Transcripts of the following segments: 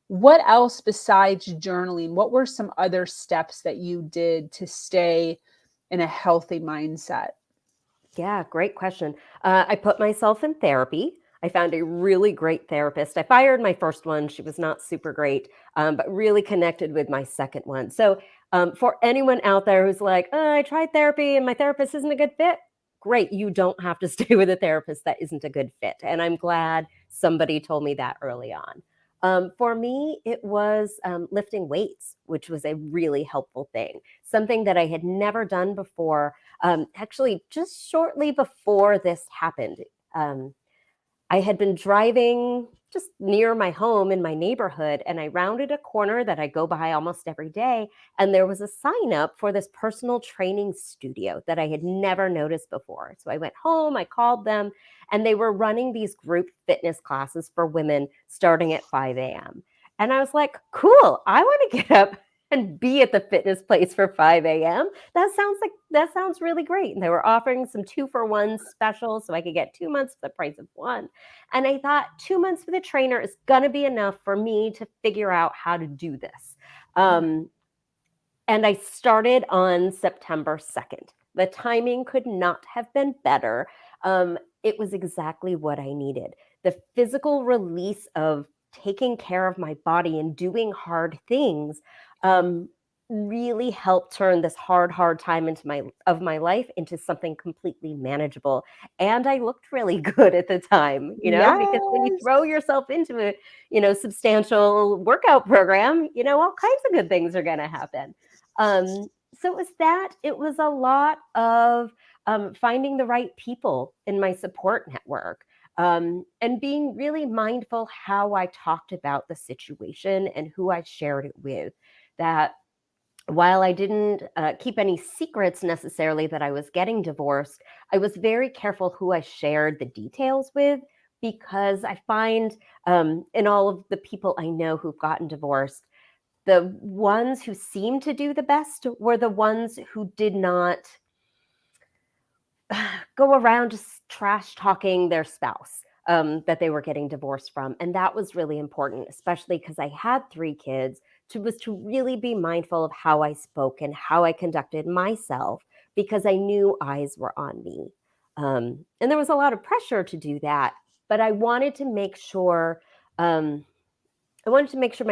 What else besides journaling? What were some other steps that you did to stay in a healthy mindset? Yeah, great question. I put myself in therapy. I found a really great therapist. I fired my first one. She was not super great, but really connected with my second one. So, for anyone out there who's like, I tried therapy and my therapist isn't a good fit, great. You don't have to stay with a therapist that isn't a good fit. And I'm glad somebody told me that early on. For me, it was lifting weights, which was a really helpful thing, something that I had never done before. Actually, just shortly before this happened, um, I had been driving just near my home in my neighborhood, and I rounded a corner that I go by almost every day. And there was a sign up for this personal training studio that I had never noticed before. So I went home, I called them, and they were running these group fitness classes for women starting at 5 a.m. And I was like, cool, I want to get up and be at the fitness place for 5 a.m. That sounds really great. And they were offering some 2-for-1 specials so I could get 2 months for the price of one. And I thought 2 months with a trainer is going to be enough for me to figure out how to do this. Um, and I started on September 2nd. The timing could not have been better. It was exactly what I needed. The physical release of taking care of my body and doing hard things um, really helped turn this hard time into my life into something completely manageable. And I looked really good at the time, because when you Yes. throw yourself into a, substantial workout program, all kinds of good things are going to happen. So it was that. It was a lot of finding the right people in my support network, and being really mindful how I talked about the situation and who I shared it with. That while I didn't keep any secrets necessarily that I was getting divorced, I was very careful who I shared the details with, because I find in all of the people I know who've gotten divorced, the ones who seemed to do the best were the ones who did not go around just trash talking their spouse that they were getting divorced from. And that was really important, especially because I had 3 kids, to really be mindful of how I spoke and how I conducted myself, because I knew eyes were on me. And there was a lot of pressure to do that, but I wanted to make sure my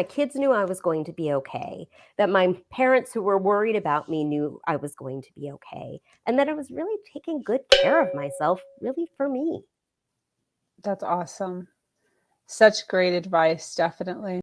kids knew I was going to be okay, that my parents who were worried about me knew I was going to be okay, and that I was really taking good care of myself, really for me. That's awesome. Such great advice, definitely.